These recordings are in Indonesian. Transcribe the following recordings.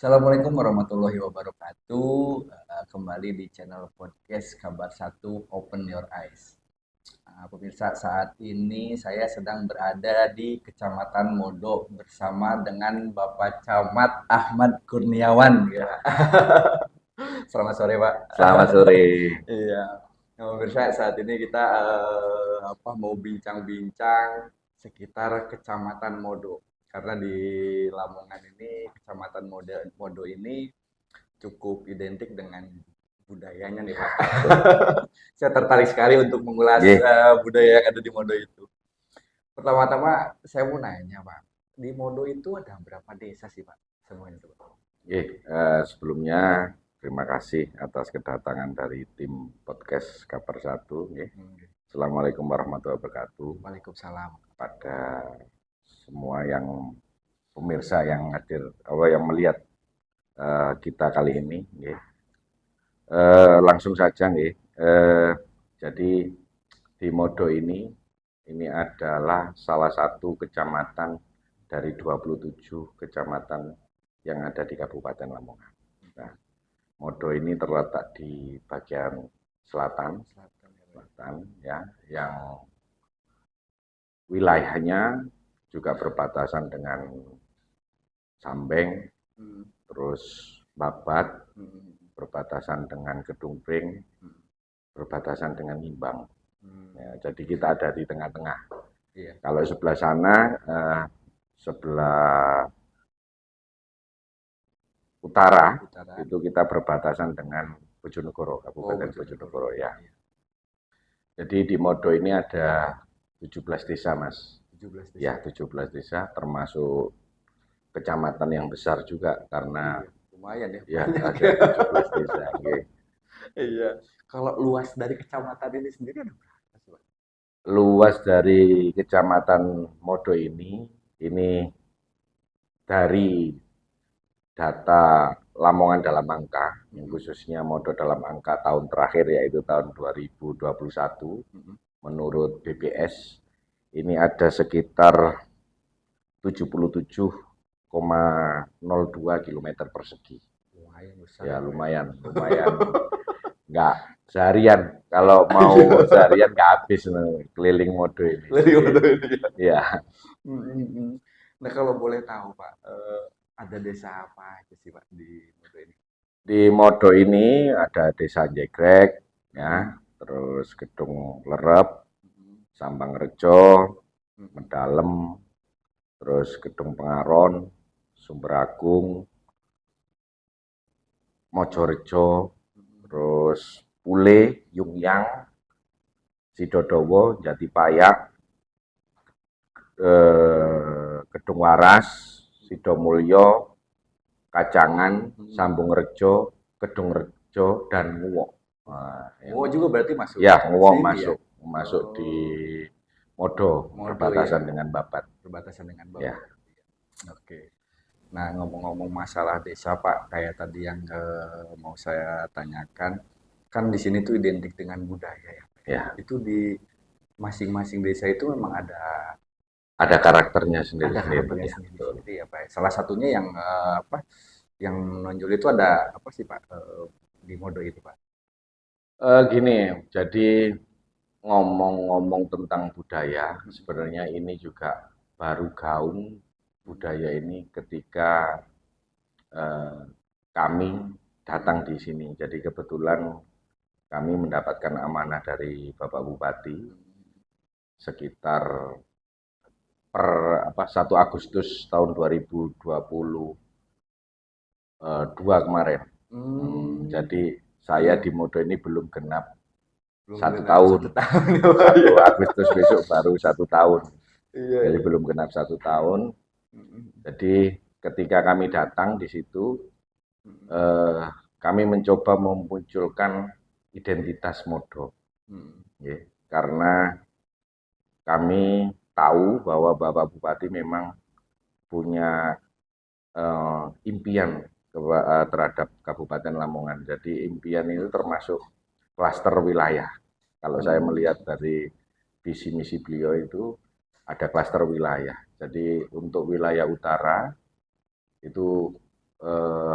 Assalamualaikum warahmatullahi wabarakatuh. Kembali di channel podcast Kabar Satu Open Your Eyes. Pemirsa, saat ini saya sedang berada di Kecamatan Modo bersama dengan Bapak Camat Ahmad Kurniawan. Ya. Selamat sore, Pak. Selamat sore. Iya. Nah, pemirsa, saat ini kita mau bincang-bincang sekitar Kecamatan Modo. Karena di Lamongan ini, Kecamatan Modo ini cukup identik dengan budayanya nih, Pak. Saya tertarik sekali untuk mengulas budaya yang ada di Modo itu. Pertama-tama saya mau nanya, Pak. Di Modo itu ada berapa desa sih, Pak? Semuanya itu, Pak. Sebelumnya terima kasih atas kedatangan dari tim podcast Kabar Satu. Assalamualaikum warahmatullahi wabarakatuh. Waalaikumsalam. Pada semua yang pemirsa yang hadir, yang melihat kita kali ini. Langsung saja, jadi di Modo ini adalah salah satu kecamatan dari 27 kecamatan yang ada di Kabupaten Lamongan. Nah, Modo ini terletak di bagian selatan ya, yang wilayahnya juga berbatasan dengan Sambeng, terus Babat, berbatasan dengan Kedungpring, berbatasan dengan Imbang. Ya, jadi kita ada di tengah-tengah. Iya. Kalau sebelah sana, sebelah utara itu kita berbatasan dengan Bojonegoro, Kabupaten Bojonegoro ya. Jadi di Modo ini ada 17 desa, Mas. 17 desa. Ya, 17 desa termasuk kecamatan yang besar juga karena lumayan ya. Ya, ada 17 desa. Iya. Kalau luas dari kecamatan ini sendiri ada berapa sih, Pak? Luas dari kecamatan Modo ini dari data Lamongan dalam angka, khususnya Modo dalam angka tahun terakhir yaitu tahun 2021, menurut BPS ini ada sekitar 77,02 km persegi. Lumayan besar. Ya lumayan. Nggak seharian, kalau mau seharian nggak habis keliling Modo ini. Keliling Modo ini ya. Nah kalau boleh tahu Pak, ada desa apa aja sih Pak di Modo ini? Di Modo ini ada desa Jegrek, ya, terus Gedung Lerep, Sambang Rejo, Medalem, terus Gedung Pengaron, Sumberagung, Mojorejo, terus Pule, Yungyang, Sidodowo, Jatipayak, Gedung Waras, Sidomulyo, Kacangan, Sambung Rejo, Gedung Rejo, dan Nguwo. Nguwo juga berarti masuk? Ya, Nguwo masuk di Modo, berbatasan dengan Babat. Berbatasan dengan Babat. Ya. Oke. Nah, ngomong-ngomong masalah desa Pak, kayak tadi yang mau saya tanyakan, kan di sini tuh identik dengan budaya ya. Ya. Itu di masing-masing desa itu memang ada karakternya sendiri. Ada karakternya sendiri ya Pak. Salah satunya yang yang menonjol itu ada apa sih Pak di Modo itu Pak? Gini, jadi ngomong-ngomong tentang budaya, sebenarnya ini juga baru gaung budaya ini ketika kami datang di sini. Jadi kebetulan kami mendapatkan amanah dari Bapak Bupati sekitar per 1 Agustus tahun 2022 kemarin. Jadi saya di Modo ini belum genap 1 tahun. 1 Agustus besok baru 1 tahun. Jadi belum genap 1 tahun. Jadi ketika kami datang di situ, kami mencoba memunculkan identitas Modo. Karena kami tahu bahwa Bapak Bupati memang punya impian terhadap Kabupaten Lamongan. Jadi impian itu termasuk klaster wilayah. Kalau saya melihat dari visi misi beliau itu ada klaster wilayah. Jadi untuk wilayah utara itu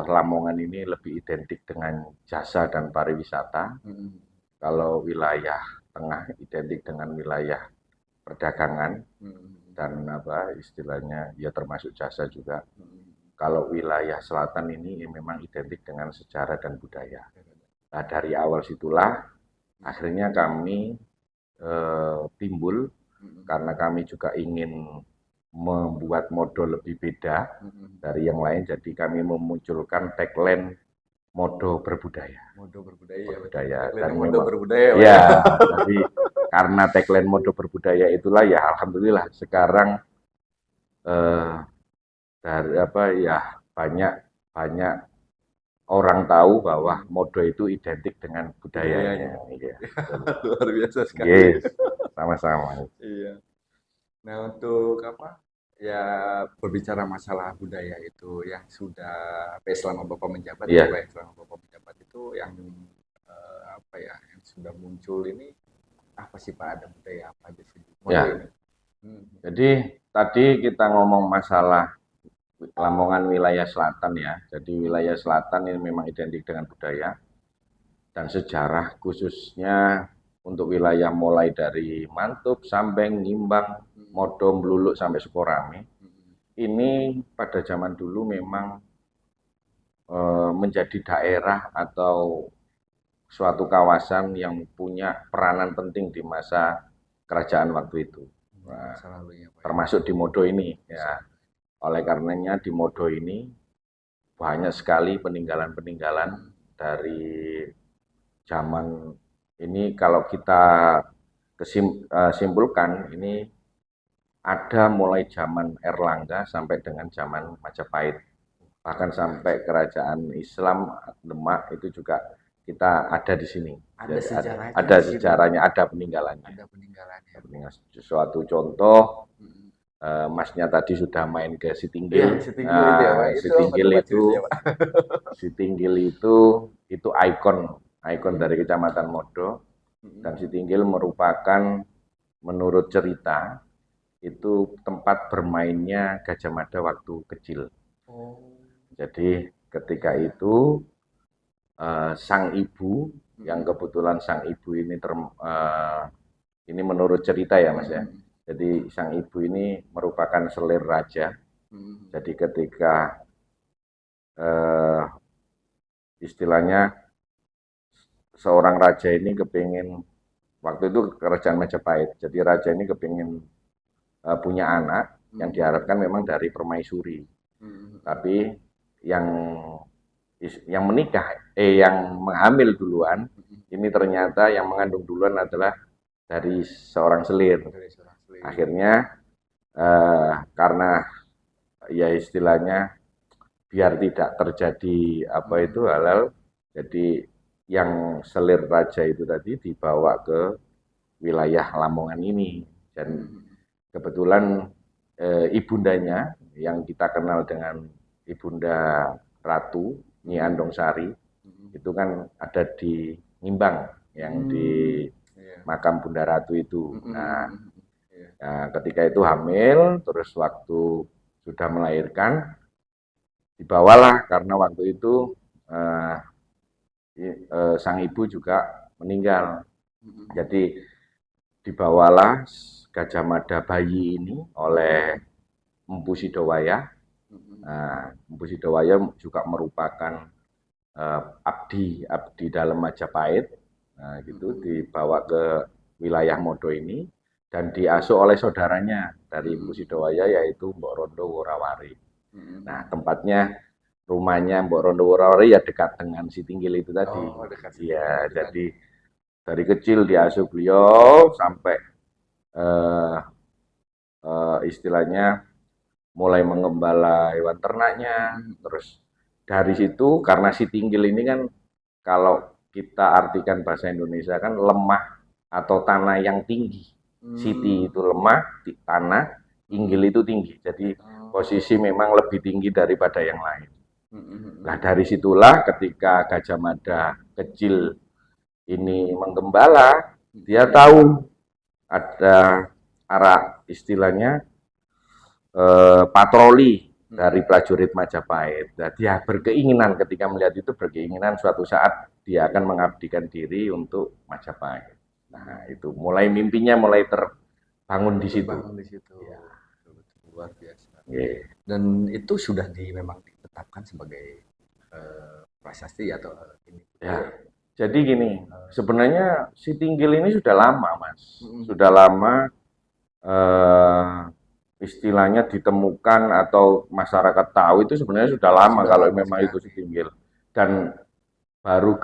Lamongan ini lebih identik dengan jasa dan pariwisata. Kalau wilayah tengah identik dengan wilayah perdagangan dan istilahnya ya termasuk jasa juga. Kalau wilayah selatan ini memang identik dengan sejarah dan budaya. Nah, dari awal situlah akhirnya kami timbul karena kami juga ingin membuat modal lebih beda dari yang lain. Jadi kami memunculkan tagline Modo Berbudaya. Modo berbudaya. Berbudaya. Dan Modo memang, berbudaya. ya, jadi karena tagline Modo Berbudaya itulah ya alhamdulillah sekarang dari banyak orang tahu bahwa Modo itu identik dengan budayanya. Iya. Luar biasa sekali. Yes, sama-sama. Iya. Nah, untuk ya berbicara masalah budaya itu yang sudah selama Bapak menjabat, Iya. selama Bapak menjabat itu yang yang sudah muncul ini apa sih Pak? Ada budaya apa aja sih? Ya. Ini? Jadi tadi kita ngomong masalah Lamongan wilayah selatan ya. Jadi wilayah selatan ini memang identik dengan budaya dan sejarah, khususnya untuk wilayah mulai dari Mantub, Sambeng, Ngimbang, Modo, Mluluk sampai Sukorame. Ini pada zaman dulu memang menjadi daerah atau suatu kawasan yang punya peranan penting di masa kerajaan waktu itu. Nah, termasuk di Modo ini ya. Oleh karenanya di Modo ini banyak sekali peninggalan-peninggalan dari zaman ini. Kalau kita simpulkan ini ada mulai zaman Erlangga sampai dengan zaman Majapahit, bahkan sampai kerajaan Islam Demak itu juga kita ada di sini. Ada sejarahnya. Ada sejarahnya, ada peninggalannya. Ada peninggalannya. Suatu contoh, Masnya tadi sudah main ke Sitinggil. Sitinggil itu ikon dari Kecamatan Modo. Dan Sitinggil merupakan menurut cerita itu tempat bermainnya Gajah Mada waktu kecil. Jadi ketika itu sang ibu yang kebetulan sang ibu ini ini menurut cerita ya Mas ya. Jadi sang ibu ini merupakan selir raja. Jadi ketika istilahnya seorang raja ini kepingin, waktu itu kerajaan Majapahit, jadi raja ini kepingin punya anak yang diharapkan memang dari permaisuri. Tapi yang menikah, yang menghamil duluan, ini ternyata yang mengandung duluan adalah dari seorang selir. Akhirnya karena ya istilahnya biar tidak terjadi halal, jadi yang selir raja itu tadi dibawa ke wilayah Lamongan ini. Dan kebetulan ibundanya yang kita kenal dengan Ibunda Ratu Nyi Andongsari itu kan ada di Ngimbang, yang di makam Bunda Ratu itu. Nah, ketika itu hamil, terus waktu sudah melahirkan, dibawalah karena waktu itu sang ibu juga meninggal. Jadi dibawalah Gajah Mada bayi ini oleh Empu Sidowaya. Nah, Empu Sidowaya juga merupakan abdi dalam Majapahit. Nah, gitu dibawa ke wilayah Modo ini dan diasuh oleh saudaranya dari Empu Sidowaya, yaitu Mbok Rondo Worawari. Nah, tempatnya, rumahnya Mbok Rondo Worawari ya dekat dengan Sitinggil itu tadi. Iya, jadi dari kecil diasuh beliau sampai istilahnya mulai mengembala hewan ternaknya. Terus dari situ, karena Sitinggil ini kan kalau kita artikan bahasa Indonesia kan lemah atau tanah yang tinggi. Siti itu lemah, tanah, Inggil itu tinggi. Jadi posisi memang lebih tinggi daripada yang lain. Nah, dari situlah ketika Gajah Mada kecil ini menggembala, dia tahu ada arah istilahnya patroli dari prajurit Majapahit. Nah, dia berkeinginan ketika melihat itu berkeinginan suatu saat dia akan mengabdikan diri untuk Majapahit. Nah, itu mulai mimpinya mulai terbangun di situ. Terbangun di situ. Ya. Luar biasa. Yeah. Dan itu sudah memang ditetapkan sebagai prasasti atau ini. Ya. Jadi gini, sebenarnya si Tinggil ini sudah lama, Mas. Sudah lama istilahnya ditemukan atau masyarakat tahu itu sebenarnya sudah lama kalau memang itu si Tinggil. Dan baru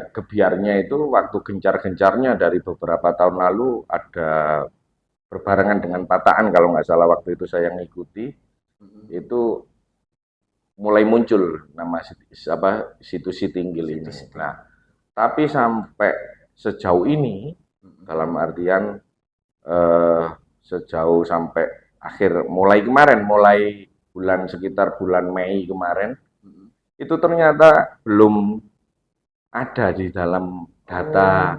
gebiarnya itu waktu gencar-gencarnya dari beberapa tahun lalu ada berbarengan dengan Pataan kalau nggak salah waktu itu saya ngikuti, itu mulai muncul nama situs si Tinggil ini. Nah, tapi sampai sejauh ini, dalam artian sejauh sampai akhir, mulai sekitar bulan Mei kemarin, itu ternyata belum ada di dalam data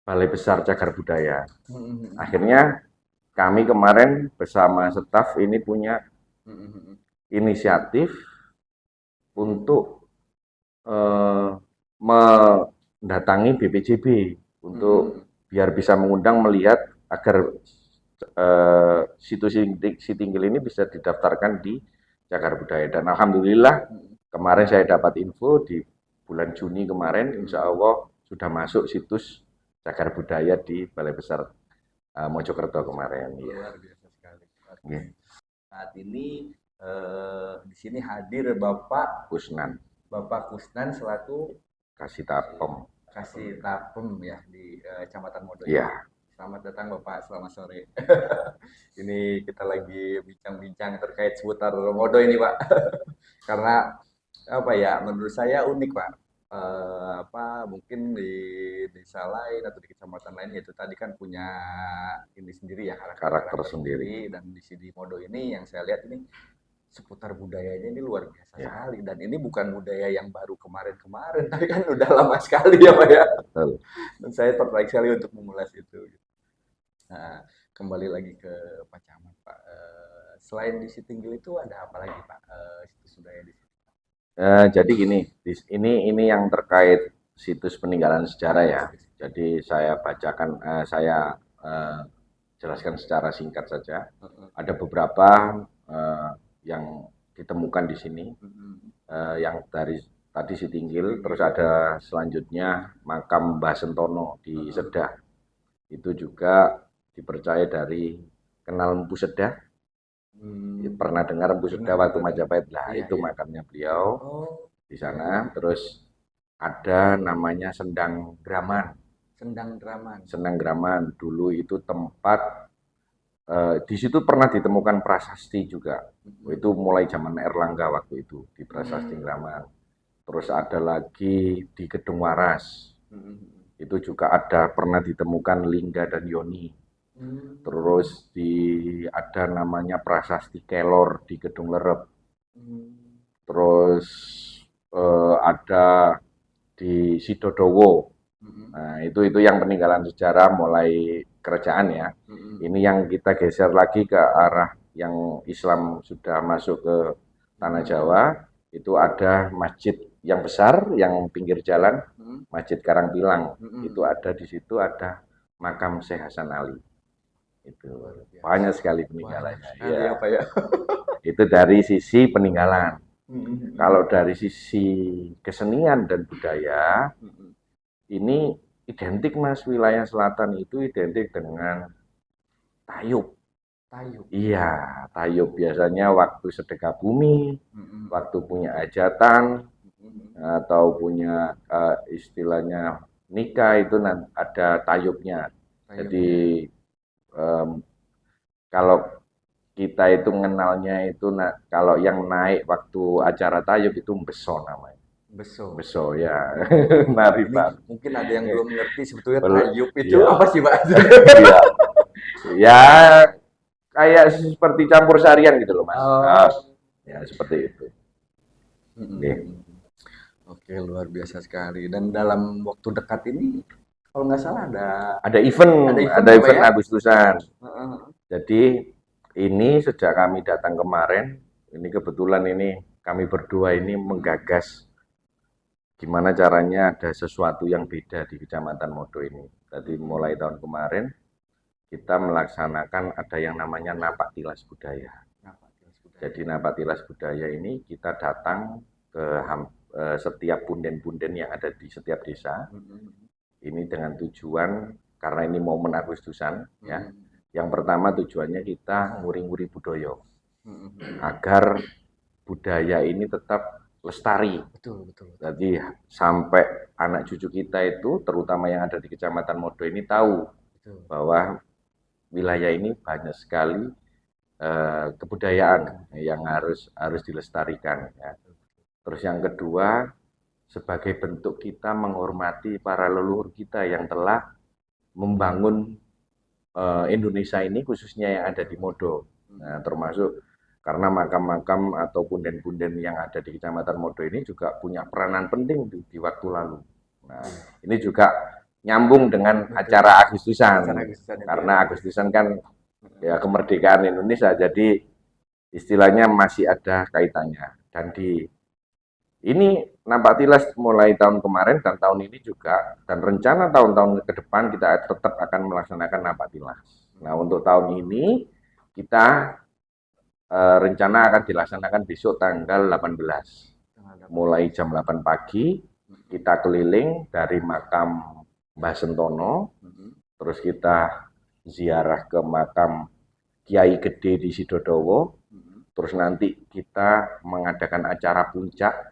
Balai Besar Cagar Budaya. Akhirnya kami kemarin bersama staf ini punya inisiatif untuk mendatangi BPJB untuk biar bisa mengundang melihat agar situs si Tinggil ini bisa didaftarkan di Cagar Budaya. Dan alhamdulillah kemarin saya dapat info di bulan Juni kemarin, insya Allah sudah masuk situs Cagar Budaya di Balai Besar Mojokerto kemarin. Luar biasa sekali. Saat ini di sini hadir Bapak Kusnan. Bapak Kusnan selaku Kasitapem ya di Kecamatan Modo. Iya. Selamat datang Bapak, selamat sore. Ini kita lagi bincang-bincang terkait seputar Modo ini Pak. Karena apa ya, menurut saya unik Pak. Mungkin di desa lain atau di kecamatan lain itu tadi kan punya ini sendiri ya, karakter sendiri. Dan di sini Modo ini yang saya lihat ini seputar budayanya ini luar biasa sekali, dan ini bukan budaya yang baru kemarin-kemarin, tapi kan udah lama sekali ya Pak ya. Dan saya tertarik sekali untuk mengulas itu. Nah, kembali lagi ke Pak Camat Pak. Selain di Sitinggil itu ada apa lagi Pak situs budaya di sini? Jadi gini, ini yang terkait situs peninggalan sejarah ya. Jadi saya bacakan, saya jelaskan secara singkat saja. Ada beberapa yang ditemukan di sini, yang dari tadi si Tinggil, terus ada selanjutnya makam Mbah Sentono di Sedah. Itu juga dipercaya dari kenal Empu Sedah. Pernah dengar Empu Sedah waktu Majapahit lah, itu makamnya beliau di sana. Terus ada namanya Sendang Graman. Sendang Graman dulu itu tempat di situ pernah ditemukan prasasti juga. Itu mulai zaman Erlangga waktu itu di Prasasti Graman. Terus ada lagi di Kedung Waras. Itu juga ada pernah ditemukan Lingga dan Yoni. Terus ada namanya Prasasti Kelor di Kedung Lerep. Terus ada di Sidodowo. Nah, itu yang peninggalan sejarah mulai kerajaan ya. Ini yang kita geser lagi ke arah yang Islam sudah masuk ke tanah Jawa. Itu ada masjid yang besar, yang pinggir jalan, Masjid Karangpilang. Itu ada di situ, ada makam Syekh Hasan Ali. Itu banyak sekali peninggalannya. Ya. Apa ya? Itu dari sisi peninggalan. Kalau dari sisi kesenian dan budaya, ini identik Mas, wilayah selatan itu identik dengan tayub. Iya, tayub biasanya waktu sedekah bumi, waktu punya hajatan, atau punya istilahnya nikah itu ada tayubnya. Jadi kalau kita itu mengenalnya itu kalau yang naik waktu acara tayub itu beso namanya. Beso ya. Naritan. Mungkin ada yang belum ngerti sebetulnya tayub itu apa sih Pak? Iya. Ya kayak seperti campur sarian gitu loh Mas. Ya seperti itu. Oke, luar biasa sekali. Dan dalam waktu dekat ini kalau nggak salah ada event Agustusan. Jadi ini sejak kami datang kemarin Ini kebetulan ini kami berdua ini menggagas gimana caranya ada sesuatu yang beda di Kecamatan Modo ini. Jadi mulai tahun kemarin kita melaksanakan ada yang namanya Napak Tilas Budaya. Jadi Napak Tilas Budaya ini kita datang ke setiap punden-punden yang ada di setiap desa. Ini dengan tujuan, karena ini momen Agustusan, ya. Yang pertama tujuannya kita nguri-nguri budaya, agar budaya ini tetap lestari. Betul. Jadi sampai anak cucu kita itu, terutama yang ada di Kecamatan Modo ini tahu bahwa wilayah ini banyak sekali kebudayaan yang harus dilestarikan. Ya. Terus yang kedua, sebagai bentuk kita menghormati para leluhur kita yang telah membangun Indonesia ini, khususnya yang ada di Modo. Nah, termasuk karena makam-makam atau punden-punden yang ada di Kecamatan Modo ini juga punya peranan penting di waktu lalu. Nah, ini juga nyambung dengan acara Agustusan, karena Agustusan kan ya kemerdekaan Indonesia, jadi istilahnya masih ada kaitannya. Dan ini Napak Tilas mulai tahun kemarin dan tahun ini juga, dan rencana tahun-tahun ke depan kita tetap akan melaksanakan Napak Tilas. Nah, untuk tahun ini kita rencana akan dilaksanakan besok tanggal 18. Mulai jam 8 pagi kita keliling dari makam Mbah Sentono, terus kita ziarah ke makam Kiai Gede di Sidodowo, terus nanti kita mengadakan acara puncak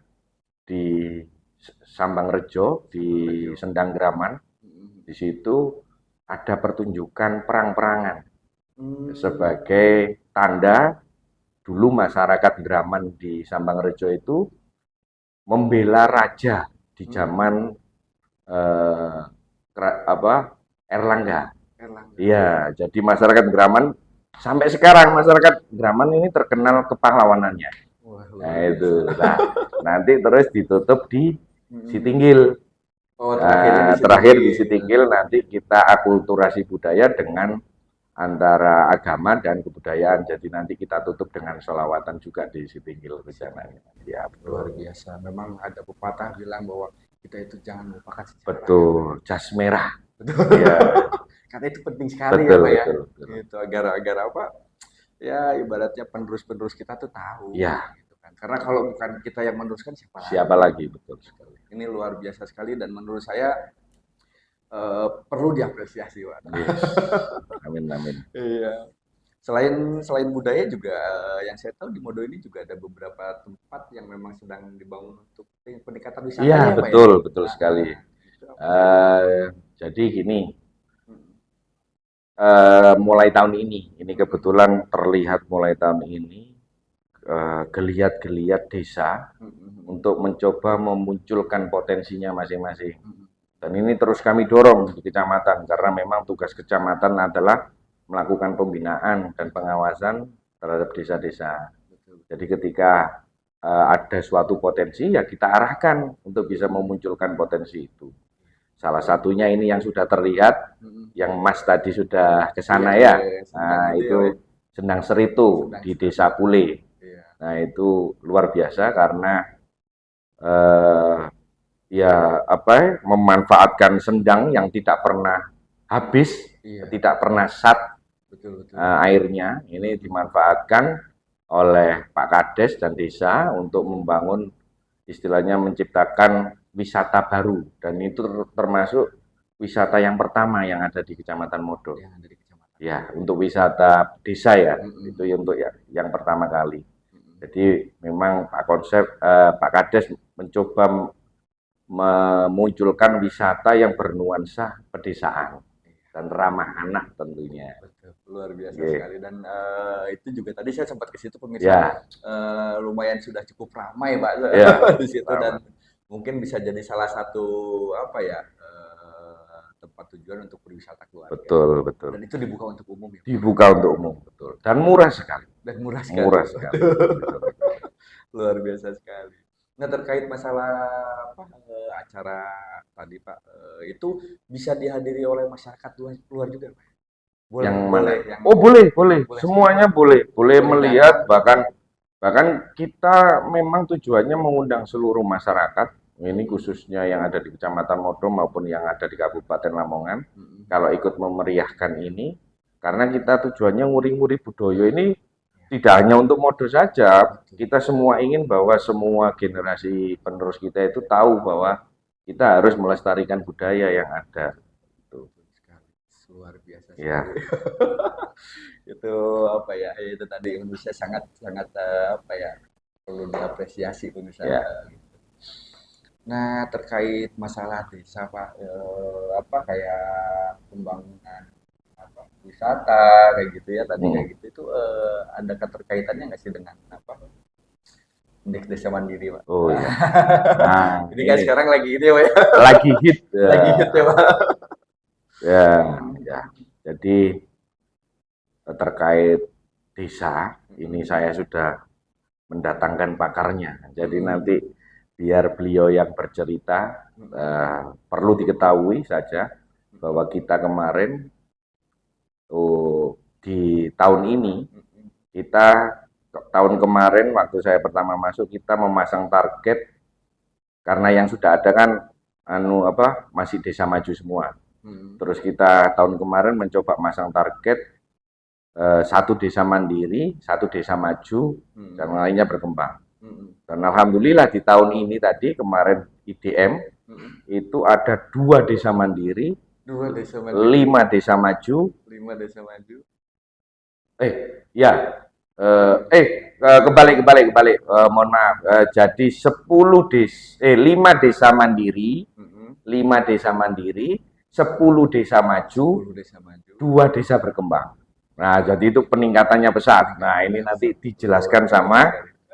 di Sambangrejo, di Sendang Graman. Di situ ada pertunjukan perang-perangan sebagai tanda dulu masyarakat Graman di Sambangrejo itu membela raja di zaman Erlangga. Iya, jadi masyarakat Graman sampai sekarang masyarakat Graman ini terkenal kepahlawanannya. Nah itu, nah, nanti terus ditutup di Sitinggil. Terakhir di Sitinggil nanti kita akulturasi budaya dengan antara agama dan kebudayaan. Jadi nanti kita tutup dengan sholawatan juga di Sitinggil rencananya. Ya, luar biasa. Memang ada pepatah bilang bahwa kita itu jangan melupakan sejarah. Betul, jas merah. Betul. Ya. Karena itu penting sekali betul, ya, Pak ya. Betul. Gitu, agar apa? Ya ibaratnya penerus-penerus kita tuh tahu. Ya. Gitu kan. Karena kalau bukan kita yang meneruskan siapa lagi? Betul sekali. Ini luar biasa sekali dan menurut saya perlu diapresiasi, Pak. Yes. Amin. Iya. Selain budaya juga yang saya tahu di Modo ini juga ada beberapa tempat yang memang sedang dibangun untuk peningkatan wisata. Iya, betul sekali. Jadi gini, mulai tahun ini kebetulan terlihat mulai tahun ini geliat-geliat desa untuk mencoba memunculkan potensinya masing-masing. Dan ini terus kami dorong di kecamatan, karena memang tugas kecamatan adalah melakukan pembinaan dan pengawasan terhadap desa-desa. Jadi ketika ada suatu potensi, ya kita arahkan untuk bisa memunculkan potensi itu. Salah satunya ini yang sudah terlihat, yang Mas tadi sudah ke sana ya. Nah, itu Sendang Seritu di Desa Pule. Nah, itu luar biasa karena memanfaatkan sendang yang tidak pernah habis, tidak pernah sat airnya. Ini dimanfaatkan oleh Pak Kades dan desa untuk membangun, istilahnya menciptakan wisata baru, dan itu termasuk wisata yang pertama yang ada di Kecamatan Modo. Ya, untuk wisata desa ya, itu untuk yang pertama kali. Jadi memang Pak Kades mencoba memunculkan wisata yang bernuansa pedesaan dan ramah anak tentunya. Betul, luar biasa sekali. Dan itu juga tadi saya sempat ke situ pemirsa, lumayan sudah cukup ramai Pak di situ, dan mungkin bisa jadi salah satu tempat tujuan untuk berwisata keluarga. Betul. Dan itu dibuka untuk umum ya? Dibuka untuk umum, betul. Dan murah sekali. Murah sekali. Luar biasa sekali. Nah, terkait masalah acara tadi Pak, itu bisa dihadiri oleh masyarakat luar juga Pak? Boleh. Semuanya boleh melihat, bahkan Bahkan kita memang tujuannya mengundang seluruh masyarakat, ini khususnya yang ada di Kecamatan Modo maupun yang ada di Kabupaten Lamongan, kalau ikut memeriahkan ini, karena kita tujuannya nguri-nguri budaya ini tidak hanya untuk Modo saja, kita semua ingin bahwa semua generasi penerus kita itu tahu bahwa kita harus melestarikan budaya yang ada. Tuh. Luar biasa Ya. itu apa ya, itu tadi Indonesia sangat sangat apa ya, perlu diapresiasi Indonesia. Ya. Nah, terkait masalah desa Pak, apa kayak pembangunan apa wisata kayak gitu ya tadi kayak gitu itu ada keterkaitannya nggak sih dengan apa indeks desa mandiri Pak? Oh ya. Nah, ini kan sekarang lagi ini ya, lagi hit. Lagi hit ya Pak. Ya, ya. Jadi terkait desa ini saya sudah mendatangkan pakarnya. Jadi nanti biar beliau yang bercerita, perlu diketahui saja bahwa kita kemarin di tahun ini, kita tahun kemarin waktu saya pertama masuk kita memasang target karena yang sudah ada kan masih desa maju semua. Terus kita tahun kemarin mencoba masang target satu desa mandiri, satu desa maju, dan lainnya berkembang. Dan alhamdulillah di tahun ini tadi kemarin IDM itu ada 2 desa mandiri, 5 desa maju, 5 desa maju. Kebalik. Mohon maaf. Jadi 5 desa mandiri, 5 desa mandiri, 10 desa maju, 2 desa berkembang. Nah, jadi itu peningkatannya besar. Nah, ini nanti dijelaskan sama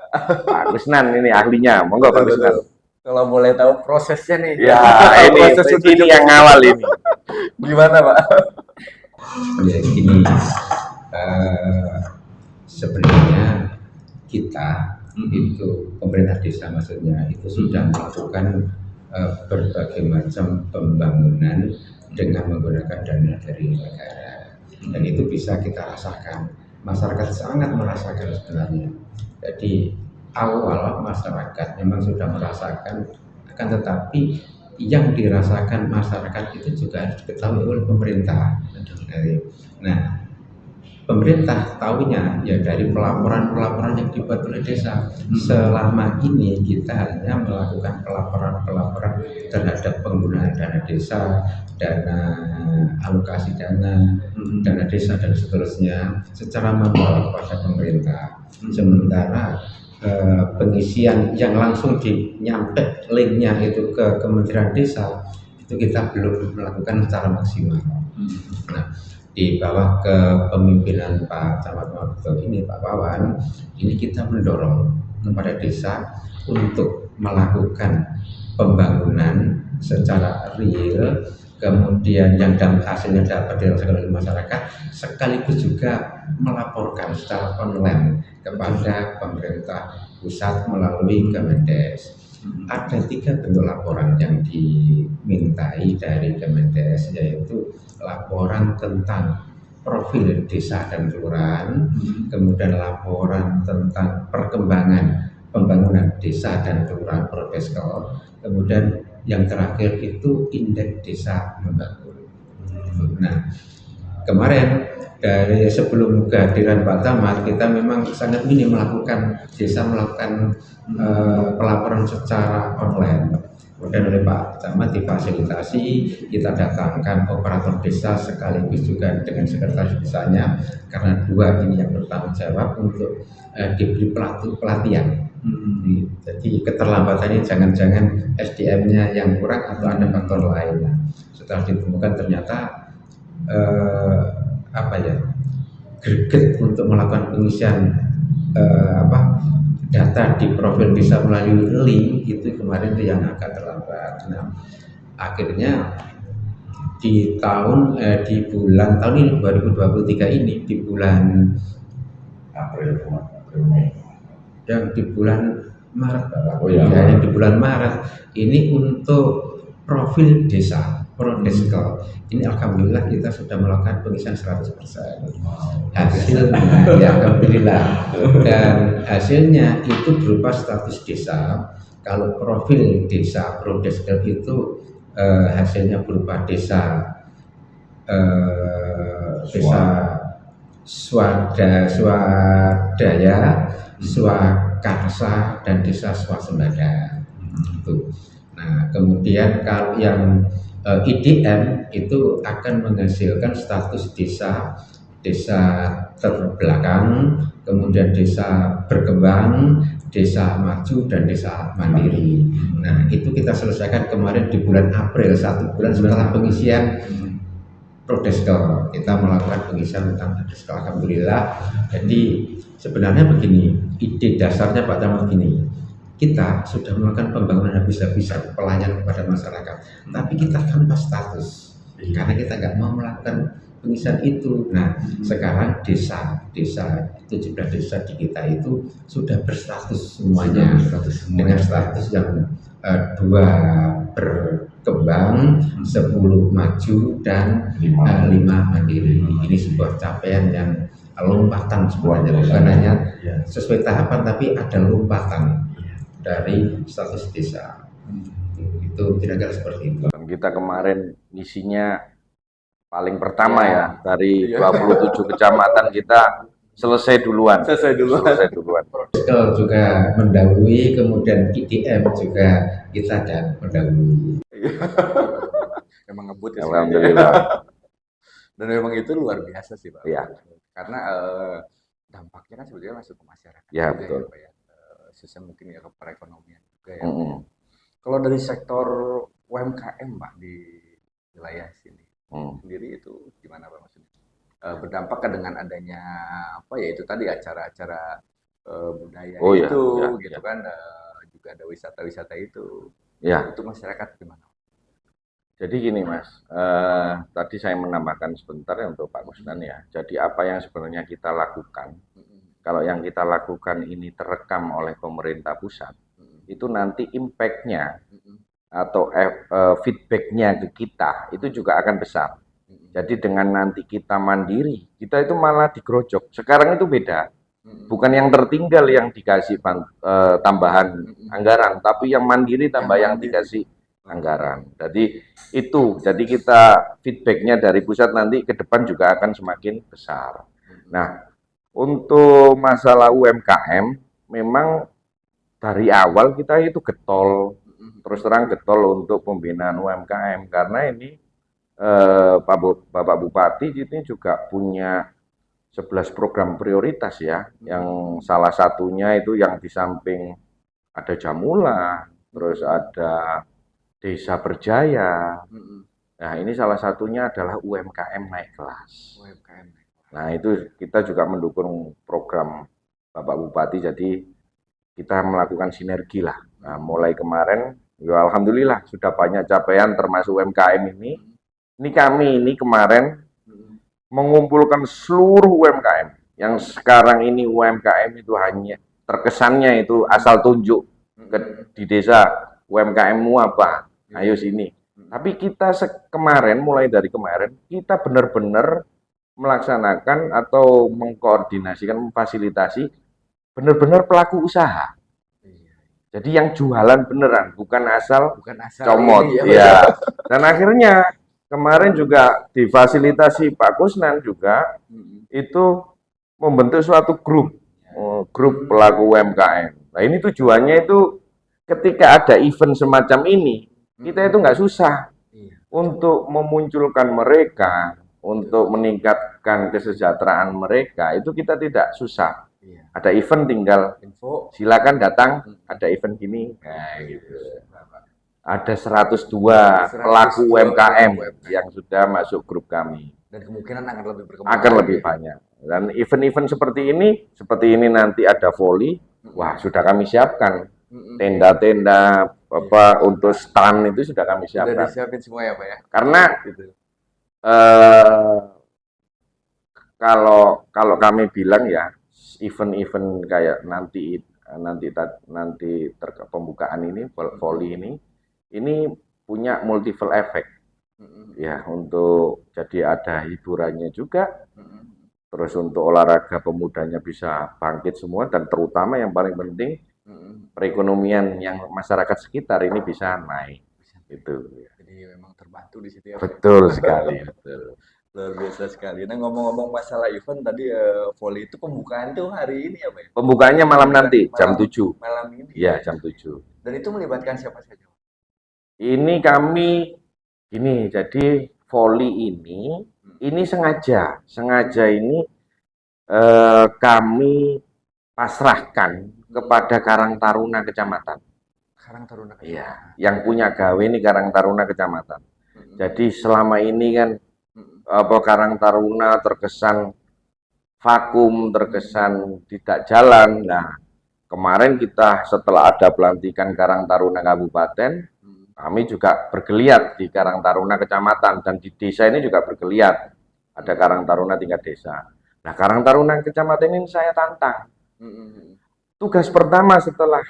Pak Krisnan, ini ahlinya. Monggo Pak Krisnan. Kalau boleh tahu prosesnya nih. Ya, ini yang awal ini. Gimana Pak? Ya, gini, sebenarnya kita itu pemerintah desa maksudnya itu sudah melakukan berbagai macam pembangunan dengan menggunakan dana dari negara, dan itu bisa kita rasakan, masyarakat sangat merasakan sebenarnya. Jadi awal masyarakat memang sudah merasakan, akan tetapi yang dirasakan masyarakat itu juga harus diketahui oleh pemerintah. Nah, pemerintah tahunya ya dari pelaporan-pelaporan yang dibuat oleh desa. Selama ini kita hanya melakukan pelaporan-pelaporan terhadap penggunaan dana desa, dana alokasi dana desa dan seterusnya secara manual kepada pemerintah. Sementara pengisian yang langsung nyampe linknya itu ke Kementerian Desa itu kita belum melakukan secara maksimal. Nah, di bawah kepemimpinan Pak Camat Modo ini, Pak Wawan, ini kita mendorong kepada desa untuk melakukan pembangunan secara real, kemudian yang hasilnya dapat dirasakan oleh masyarakat, sekaligus juga melaporkan secara online kepada pemerintah pusat melalui Kemendes. Ada 3 bentuk laporan yang dimintai dari Kemendes, yaitu laporan tentang profil desa dan kelurahan, kemudian laporan tentang perkembangan pembangunan desa dan kelurahan Prodeskal, kemudian yang terakhir itu indeks desa membangun. Nah, kemarin dari sebelum kehadiran Pak Camat, kita memang sangat minim melakukan pelaporan secara online. Kemudian oleh Pak Camat difasilitasi, kita datangkan operator desa sekaligus juga dengan sekretaris desanya, karena 2 ini yang bertanggung jawab untuk diberi pelatihan. Jadi keterlambatan ini jangan-jangan SDM-nya yang kurang atau ada faktor lain. Setelah ditemukan ternyata greget untuk melakukan pengisian data di profil desa melalui link itu kemarin itu yang agak terlambat. Nah, akhirnya di bulan tahun ini 2023 ini di bulan April yang di bulan Maret, yang di bulan Maret ini untuk profil desa. Prodeskel. Ini alhamdulillah kita sudah melakukan pengisian 100%. Hasilnya ya alhamdulillah. Dan hasilnya itu berupa status desa. Kalau profil desa Prodeskel itu hasilnya berupa desa desa swadaya, swakarsa, dan desa swasembada. Itu. Nah, kemudian kalau yang IDM itu akan menghasilkan status desa terbelakang, kemudian desa berkembang, desa maju, dan desa mandiri. Nah, itu kita selesaikan kemarin di bulan April, 1 bulan setelah pengisian Prodeskel. Kita melakukan pengisian tentang Prodeskel, alhamdulillah. Jadi sebenarnya begini, ide dasarnya Pak Tama begini. Kita sudah melakukan pembangunan habis-habisan pelayanan kepada masyarakat, tapi kita tanpa status karena kita nggak mau melakukan pengisian itu. Nah, sekarang desa 17 desa di kita itu sudah berstatus semuanya, dengan status yang 2 berkembang, 10 maju, dan 5 mandiri. Ini sebuah capaian yang lompatan sebenarnya, bukan hanya sesuai tahapan, tapi ada lompatan dari status desa. Itu kira-kira seperti itu. Kita kemarin misinya paling pertama ya, dari 27 kecamatan kita selesai duluan. Prodeskel juga mendahului, kemudian IDM juga kita dan mendahului. Emang ngebut ya. Alhamdulillah. Dan memang itu luar biasa sih Pak. Iya. Karena dampaknya kan sebetulnya masuk ke masyarakat. Ya, betul. Ya, Pak, ya. Sistem mungkin ya ke perekonomian juga ya. Kalau dari sektor UMKM Pak di wilayah sini sendiri itu gimana Pak maksudnya? Berdampak dengan adanya apa ya itu tadi acara-acara budaya gitu kan, juga ada wisata-wisata itu. Ya. Itu masyarakat gimana? Jadi gini Mas, tadi saya menambahkan sebentar ya untuk Pak Kusnan ya. Jadi apa yang sebenarnya kita lakukan, kalau yang kita lakukan ini terekam oleh pemerintah pusat, itu nanti impact-nya atau feedback-nya ke kita itu juga akan besar. Jadi dengan nanti kita mandiri, kita itu malah digerojok. Sekarang itu beda, bukan yang tertinggal yang dikasih tambahan anggaran, tapi yang mandiri tambah yang dikasih anggaran. Jadi kita feedback-nya dari pusat nanti ke depan juga akan semakin besar. Nah, untuk masalah UMKM, memang dari awal kita itu getol, terus terang getol untuk pembinaan UMKM, karena ini Bapak Bupati ini juga punya 11 program prioritas ya, yang salah satunya itu yang di samping ada Jamula, terus ada Desa Berjaya. Nah, ini salah satunya adalah UMKM naik kelas. Nah, itu kita juga mendukung program Bapak Bupati, jadi kita melakukan sinergi lah. Nah, mulai kemarin, ya alhamdulillah sudah banyak capaian termasuk UMKM ini. Ini kami ini kemarin mengumpulkan seluruh UMKM yang sekarang ini UMKM itu hanya terkesannya itu asal tunjuk di desa UMKM-mu apa, ayo sini. Tapi kita kemarin, mulai dari kemarin, kita benar-benar melaksanakan atau mengkoordinasikan, memfasilitasi benar-benar pelaku usaha. Jadi yang jualan beneran, bukan asal comot. Ya. Dan akhirnya kemarin juga difasilitasi Pak Kusnan juga itu membentuk suatu grup pelaku UMKM. Nah, ini tujuannya itu ketika ada event semacam ini, kita itu nggak susah untuk memunculkan mereka, untuk meningkatkan kesejahteraan mereka, itu kita tidak susah. Ada event tinggal silakan datang, ada event gini. Nah, gitu. Ada 102 pelaku UMKM yang sudah masuk grup kami. Dan kemungkinan akan lebih berkembang. Akan lebih banyak. Dan event-event seperti ini nanti ada volley, wah sudah kami siapkan. Tenda-tenda untuk stand itu sudah kami siapkan. Sudah disiapin semua ya Pak ya? Karena kalau kami bilang ya, event-event kayak nanti pembukaan ini, volley ini punya multiple effect. Ya, untuk jadi ada hiburannya juga. Terus untuk olahraga pemudanya bisa bangkit semua dan terutama yang paling penting perekonomian yang masyarakat sekitar ini bisa naik. Itu. Jadi memang terbantu di situ ya, Pak. Betul sekali, betul. Luar biasa sekali. Nah, ngomong-ngomong masalah event tadi volley itu pembukaan tuh hari ini ya, Pak? Pembukaannya malam nanti jam 7. Malam ini. Ya, jam 7. Dan itu melibatkan siapa saja, Pak? Ini kami jadi volley ini sengaja ini kami pasrahkan kepada Karang Taruna Kecamatan. Karang Taruna Kecamatan. Iya, yang punya gawe ini Karang Taruna Kecamatan. Jadi selama ini kan Karang Taruna terkesan vakum, terkesan tidak jalan. Nah, kemarin kita setelah ada pelantikan Karang Taruna Kabupaten, kami juga bergeliat di Karang Taruna Kecamatan dan di desa ini juga bergeliat. Ada Karang Taruna tingkat desa. Nah, Karang Taruna Kecamatan ini saya tantang. Tugas pertama setelah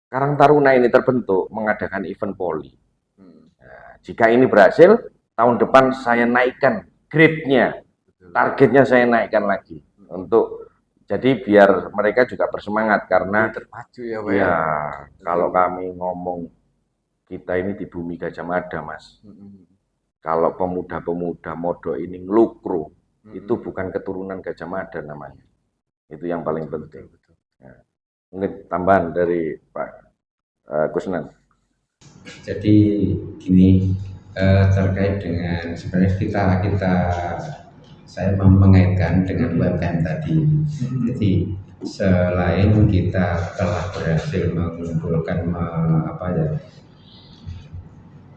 Karang Taruna ini terbentuk mengadakan event poli. Nah, jika ini berhasil, tahun depan saya naikkan grade-nya, targetnya saya naikkan lagi untuk jadi biar mereka juga bersemangat karena terpacu ya, Pak. Ya, kalau kami ngomong kita ini di bumi Gajah Mada, Mas. Kalau pemuda-pemuda Modo ini ngelukru, itu bukan keturunan Gajah Mada namanya. Itu yang paling penting. Ya. Mungkin tambahan dari Pak Kusnan. Jadi gini, terkait dengan sebenarnya kita saya mau mengaitkan dengan UMKM tadi. Jadi selain kita telah berhasil mengumpulkan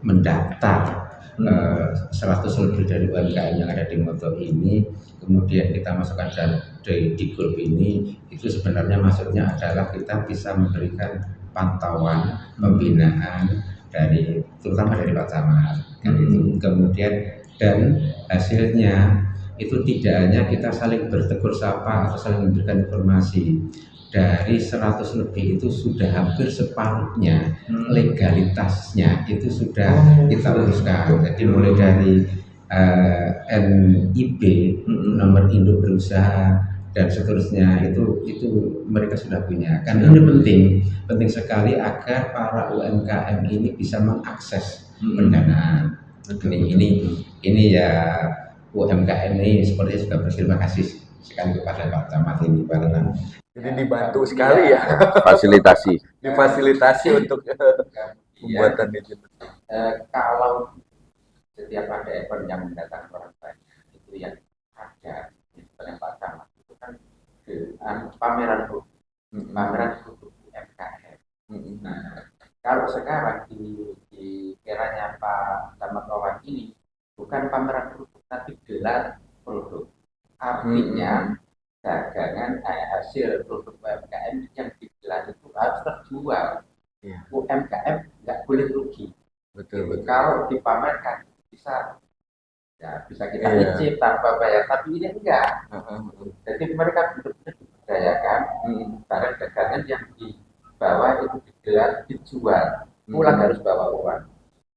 mendaftar 100 lebih dari UMKM yang ada di Modo ini, kemudian kita masukkan di grup ini, itu sebenarnya maksudnya adalah kita bisa memberikan pantauan pembinaan terutama dari Pak Camat kan itu. Kemudian dan hasilnya itu tidak hanya kita saling bertegur sapa atau saling memberikan informasi. Dari 100 lebih itu sudah hampir separuhnya legalitasnya itu sudah kita uruskan. Jadi mulai dari NIB, nomor induk berusaha dan seterusnya itu mereka sudah punya. Kan ini penting sekali agar para UMKM ini bisa mengakses pendanaan. Ini ya UMKM ini sepertinya sudah berterima kasih sekali kepada Pak Camat ini karena jadi dibantu sekali ya, difasilitasi untuk pembuatan itu. Kalau setiap ada event yang mendatangkan orang banyak itu yang ada di Pak Camat itu kan pameran produk UMKM. Nah, kalau sekarang di eranya Pak Camat Wawan ini bukan pameran produk tapi gelar produk. Artinya dagangan hasil produk UMKM yang digelar itu harus terjual. UMKM nggak boleh rugi. Betul. Kalau dipamerkan bisa kita icip tanpa bayar, tapi ini enggak. Jadi mereka benar-benar diberdayakan barang dagangan yang dibawa itu digelar dijual, pulang harus bawa uang.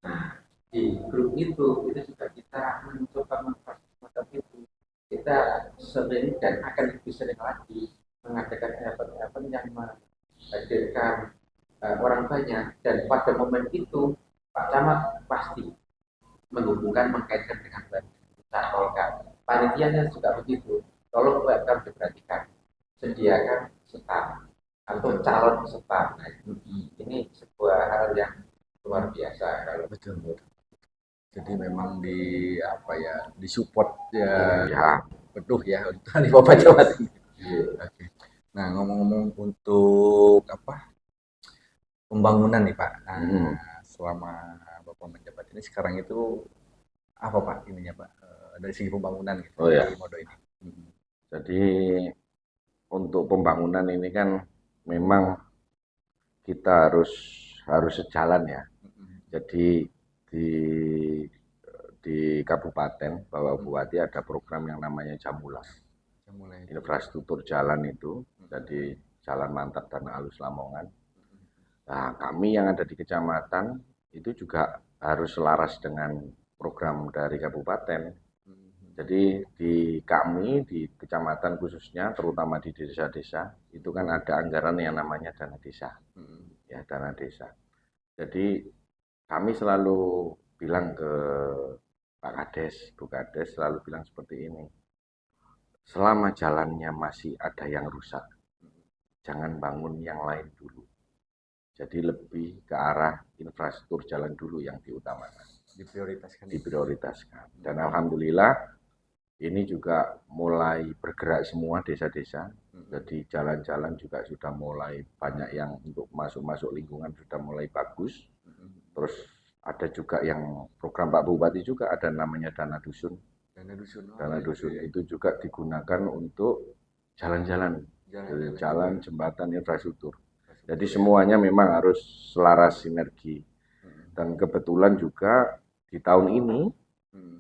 Nah, di grup itu sudah kita mencoba memfasilitasi itu. Kita sering dan akan lebih sering lagi mengadakan event-event yang menghadirkan orang banyak, dan pada momen itu Pak Camat pasti menghubungkan mengkaitkan dengan usaha. Panitianya juga begitu. Tolong UMKM diperhatikan, sediakan staff atau calon staff. Nah, ini sebuah hal yang luar biasa kalau betul. Jadi memang disupport ya penuh ya untuk di Bapak Camat ini. Oke. Nah, ngomong-ngomong untuk pembangunan nih Pak. Nah, selama Bapak menjabat ini sekarang itu apa Pak ininya Pak dari segi pembangunan gitu di Modo ini? Jadi untuk pembangunan ini kan memang kita harus sejalan ya. Jadi di Kabupaten Bapak Bupati ada program yang namanya Jamula. Infrastruktur jalan itu, jadi Jalan Mantap dan Alus Lamongan. Nah, kami yang ada di kecamatan itu juga harus selaras dengan program dari kabupaten. Jadi di kami, di kecamatan khususnya, terutama di desa-desa, itu kan ada anggaran yang namanya dana desa. Ya, dana desa. Jadi kami selalu bilang ke Pak Kades, Bu Kades selalu bilang seperti ini. Selama jalannya masih ada yang rusak, jangan bangun yang lain dulu. Jadi lebih ke arah infrastruktur jalan dulu yang diutamakan. Diprioritaskan. Dan alhamdulillah ini juga mulai bergerak semua desa-desa. Jadi jalan-jalan juga sudah mulai banyak yang untuk masuk lingkungan sudah mulai bagus. Terus ada juga yang program Pak Bupati juga ada namanya dana dusun. Dana dusun itu juga digunakan untuk jalan-jalan, jalan, jembatan, infrastruktur. Jadi semuanya memang harus selaras sinergi. Dan kebetulan juga di tahun ini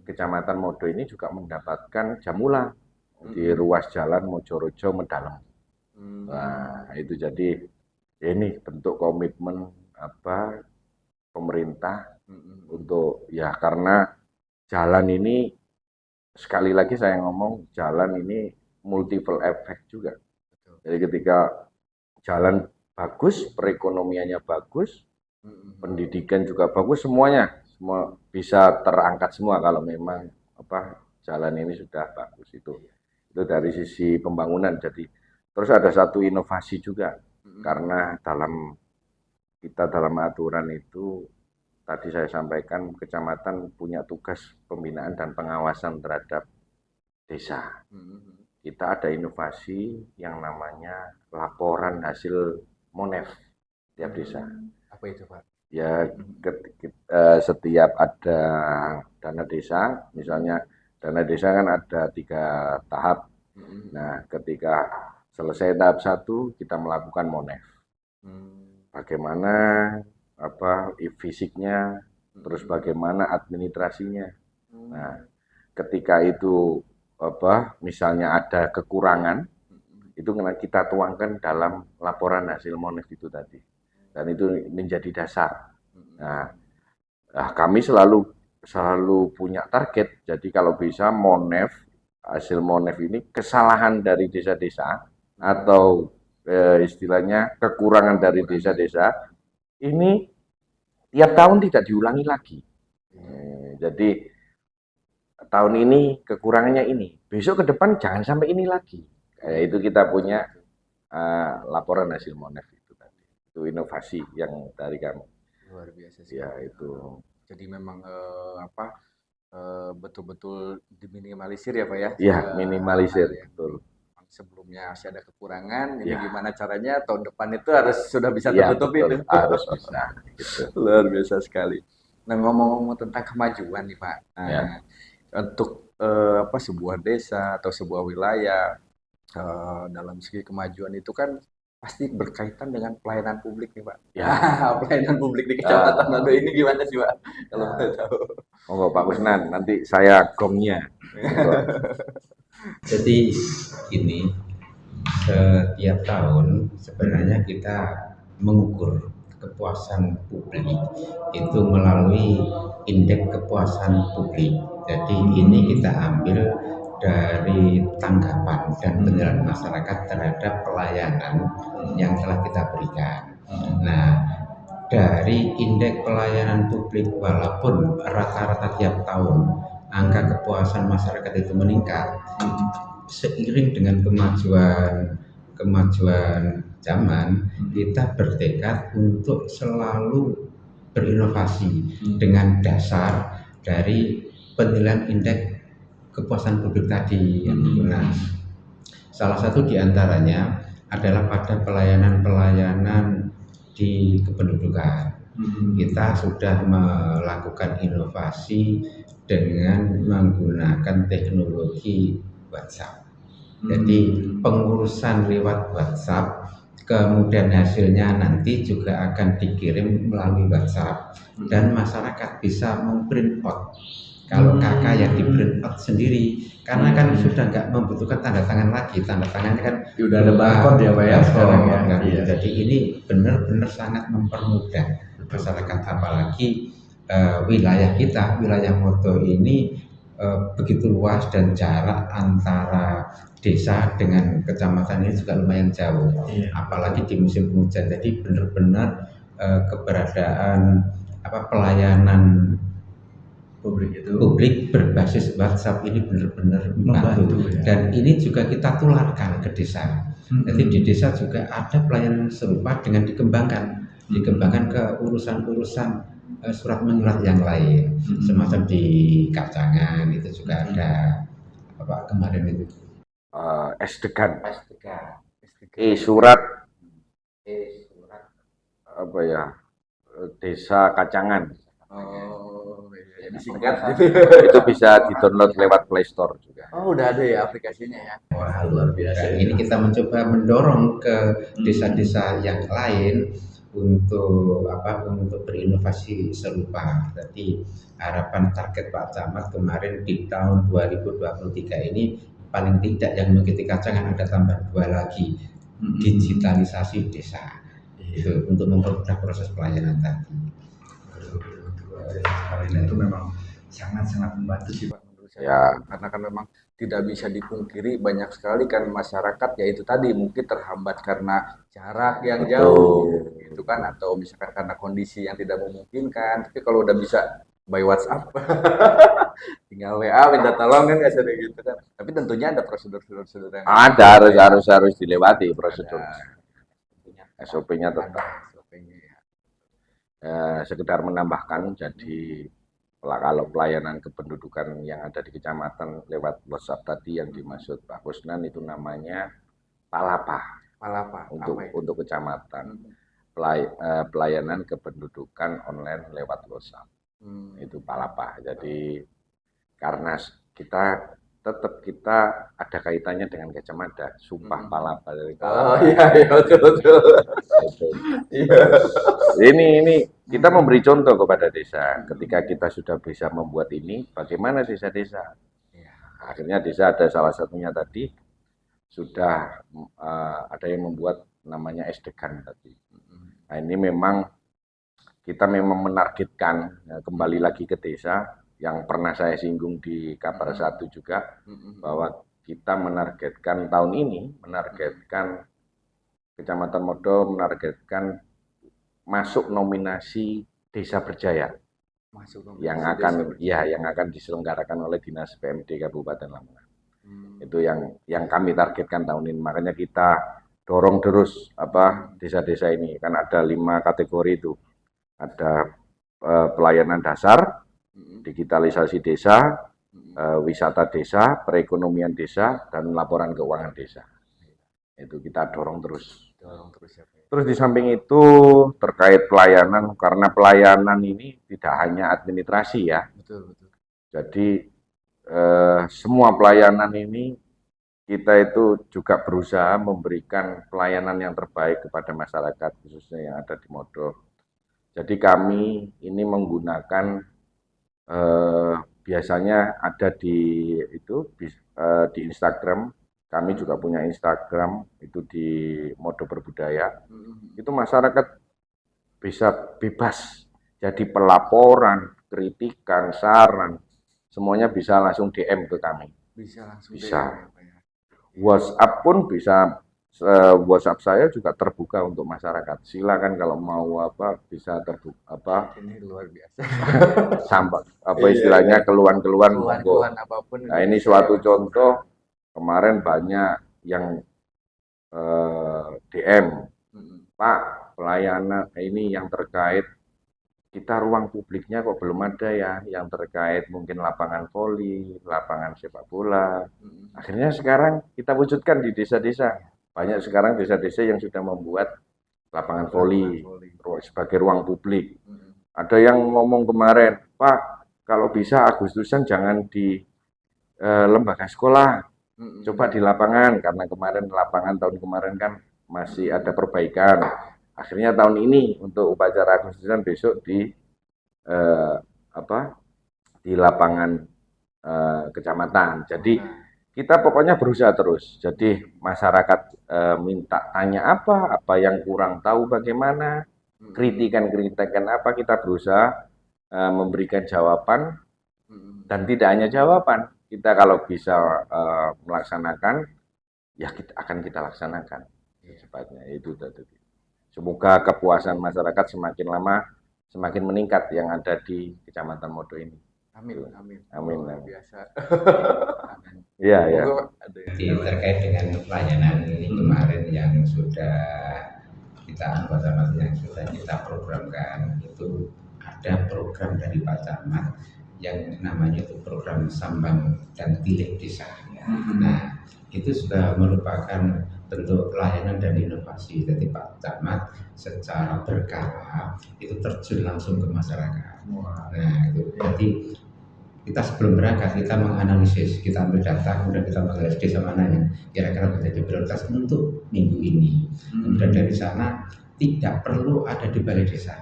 Kecamatan Modo ini juga mendapatkan Jamula di ruas jalan Mojorojo Medalem. Nah, itu jadi ini bentuk komitmen pemerintah untuk ya karena jalan ini sekali lagi saya ngomong jalan ini multiple effect juga. Jadi ketika jalan bagus, perekonomiannya bagus, pendidikan juga bagus, semuanya semua bisa terangkat semua kalau memang jalan ini sudah bagus itu dari sisi pembangunan. Jadi terus ada satu inovasi juga karena dalam aturan itu tadi saya sampaikan kecamatan punya tugas pembinaan dan pengawasan terhadap desa. Kita ada inovasi yang namanya laporan hasil Monef tiap desa. Apa itu, Pak? Ya, setiap ada dana desa, misalnya dana desa kan ada 3 tahap. Nah, ketika selesai tahap 1, kita melakukan Monef. Bagaimana fisiknya, terus bagaimana administrasinya. Nah, ketika itu misalnya ada kekurangan, itu kita tuangkan dalam laporan hasil Monef itu tadi. Dan itu menjadi dasar. Nah, kami selalu punya target. Jadi kalau bisa hasil Monef ini kesalahan dari desa-desa atau istilahnya kekurangan dari desa-desa ini tiap tahun tidak diulangi lagi. Jadi tahun ini kekurangannya ini, besok ke depan jangan sampai ini lagi. Itu kita punya laporan hasil Monef. Itu inovasi yang dari kami. Luar biasa sih. Ya itu. Jadi memang betul-betul diminimalisir ya Pak ya? Iya, minimalisir. Betul. Sebelumnya masih ada kekurangan, jadi gimana caranya tahun depan itu sudah bisa tertutupi itu. Harus bisa. Gitu. Luar biasa sekali. Nah ngomong-ngomong tentang kemajuan nih Pak, untuk sebuah desa atau sebuah wilayah dalam segi kemajuan itu kan pasti berkaitan dengan pelayanan publik nih Pak. Ya, pelayanan publik di Kecamatan Modo ini gimana sih Pak? Kalau boleh tahu. Monggo Pak Kusnan, nanti saya gongnya. Jadi ini setiap tahun sebenarnya kita mengukur kepuasan publik itu melalui indeks kepuasan publik. Jadi ini kita ambil dari tanggapan dan penilaian masyarakat terhadap pelayanan yang telah kita berikan. Nah, dari indeks pelayanan publik walaupun rata-rata tiap tahun angka kepuasan masyarakat itu meningkat, seiring dengan kemajuan zaman, kita bertekad untuk selalu berinovasi dengan dasar dari penilaian indeks kepuasan publik tadi. Nah, salah satu diantaranya adalah pada pelayanan di kependudukan. Kita sudah melakukan inovasi dengan menggunakan teknologi WhatsApp. Jadi pengurusan lewat WhatsApp, kemudian hasilnya nanti juga akan dikirim melalui WhatsApp dan masyarakat bisa memprint out. Kalau kakak yang di print out sendiri, karena kan sudah nggak membutuhkan tanda tangan lagi, tanda tangan kan udah ada barcode ya Pak ya sekarang ya. Jadi ini benar-benar sangat mempermudah masyarakat, apalagi wilayah kita, wilayah Modo ini begitu luas dan jarak antara desa dengan kecamatan ini juga lumayan jauh, apalagi di musim hujan. Jadi benar-benar keberadaan pelayanan publik berbasis WhatsApp ini benar-benar membantu ya. Dan ini juga kita tularkan ke desa. Jadi di desa juga ada pelayanan serupa dengan dikembangkan ke urusan-urusan surat menyurat yang lain, semacam di Kacangan itu juga ada kemarin itu Esdegan, surat apa ya, Desa Kacangan. Oh, iya, disingkat. Itu bisa di-download lewat Play Store juga. Oh, udah ada ya aplikasinya ya. Wah, luar biasa. Ini kita mencoba mendorong ke desa-desa yang lain untuk berinovasi serupa. Jadi harapan target Pak Camat kemarin di tahun 2023 ini paling tidak yang mengikuti Kacangan ada tambah 2 lagi, digitalisasi desa. Itu untuk mempermudah proses pelayanan tadi. Itu memang sangat-sangat membantu sih Pak menurut saya. Ya, Karena kan memang tidak bisa dipungkiri banyak sekali kan masyarakat yaitu tadi mungkin terhambat karena jarak yang jauh gitu kan, atau misalkan karena kondisi yang tidak memungkinkan. Tapi kalau udah bisa by WhatsApp tinggal WA minta tolong kan, nggak sering gitu kan. Tapi tentunya ada prosedur-prosedur yang ada harus dilewati prosedur. SOP-nya tetap. SOP-nya ya. Sekedar menambahkan, jadi kalau pelayanan kependudukan yang ada di kecamatan lewat WhatsApp tadi yang dimaksud Pak Kusnan itu namanya Palapa untuk kecamatan. Pelayanan kependudukan online lewat WhatsApp. Itu Palapa. Jadi karena kita ada kaitannya dengan Gajah Mada, Sumpah Palapa dari Palapa. Oh iya betul. Iya. Ini kita memberi contoh kepada desa. Ketika kita sudah bisa membuat ini, bagaimana desa-desa? Akhirnya desa ada salah satunya tadi sudah ada yang membuat namanya Esdegan tadi. Nah ini memang kita menargetkan kembali lagi ke desa yang pernah saya singgung di kabar 1 juga, bahwa kita menargetkan tahun ini, Kecamatan Modo menargetkan masuk nominasi Desa Berjaya yang akan diselenggarakan oleh Dinas PMD Kabupaten Lamongan. Itu yang kami targetkan tahun ini. Makanya kita dorong terus desa-desa ini, kan ada 5 kategori itu. Ada pelayanan dasar, digitalisasi desa, wisata desa, perekonomian desa, dan laporan keuangan desa. Itu kita dorong terus. Terus di samping itu terkait pelayanan, karena pelayanan ini tidak hanya administrasi ya. Betul. Jadi semua pelayanan ini kita itu juga berusaha memberikan pelayanan yang terbaik kepada masyarakat, khususnya yang ada di Modo. Jadi kami ini menggunakan biasanya ada di Instagram. Kami juga punya Instagram itu di Modo Berbudaya. Itu masyarakat bisa bebas. Jadi pelaporan, kritikan, saran, semuanya bisa langsung DM ke kami. Bisa. WhatsApp pun bisa. WhatsApp saya juga terbuka untuk masyarakat. Silakan kalau mau bisa terbuka Ini luar biasa. Sampai istilahnya keluhan-keluhan apapun. Nah, ini suatu contoh. Kemarin banyak yang DM, Pak, pelayanan ini yang terkait kita ruang publiknya kok belum ada ya, yang terkait mungkin lapangan voli, lapangan sepak bola. Akhirnya sekarang kita wujudkan di desa-desa. Banyak sekarang desa-desa yang sudah membuat lapangan voli sebagai ruang publik. Ada yang ngomong kemarin, Pak, kalau bisa Agustusan jangan di lembaga sekolah, coba di lapangan, karena kemarin lapangan tahun kemarin kan masih ada perbaikan. Akhirnya tahun ini untuk upacara Agustusan besok di lapangan kecamatan. Jadi kita pokoknya berusaha terus. Jadi masyarakat minta tanya apa yang kurang tahu bagaimana, kritikan apa, kita berusaha memberikan jawaban, dan tidak hanya jawaban, kita kalau bisa melaksanakan, ya akan kita laksanakan secepatnya. Itu tadi. Semoga kepuasan masyarakat semakin lama semakin meningkat yang ada di Kecamatan Modo ini. Amin, amin. Amin. Luar biasa. Amin. Iya, ya. Jadi terkait dengan pelayanan ini kemarin yang sudah kita yang sudah kita programkan, itu ada program dari Pak Camat yang namanya itu program Sambang dan Tilik Desa. Nah, itu sudah merupakan bentuk pelayanan dan inovasi. Jadi Pak Camat secara berkala itu terjun langsung ke masyarakat. Nah, itu jadi kita sebelum berangkat kita menganalisis, kita ambil data, kemudian kita menganalisis desa mana yang kira-kira menjadi prioritas untuk minggu ini. Kemudian dari sana tidak perlu ada di balai desa.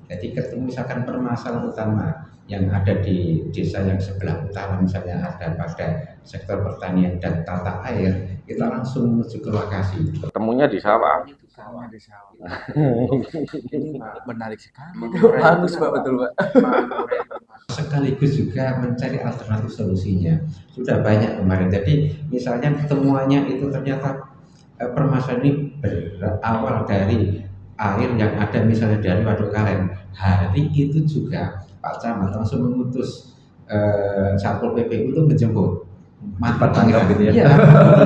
Jadi ketemu misalkan permasalahan utama yang ada di desa yang sebelah utara, misalnya ada pada sektor pertanian dan tata air, kita langsung menuju ke lokasi. Ketemunya di sawah. Sama di sawah. Ini menarik sekali. Bagus Pak, betul Pak. Sekaligus juga mencari alternatif solusinya. Sudah banyak kemarin. Jadi misalnya temuannya itu ternyata permasalahan ini berawal dari air yang ada misalnya dari Waduk Kalen. Hari itu juga Pak Camat langsung mengutus Satpol PP untuk menjemput. Cepat tanggap gitu ya. Iya,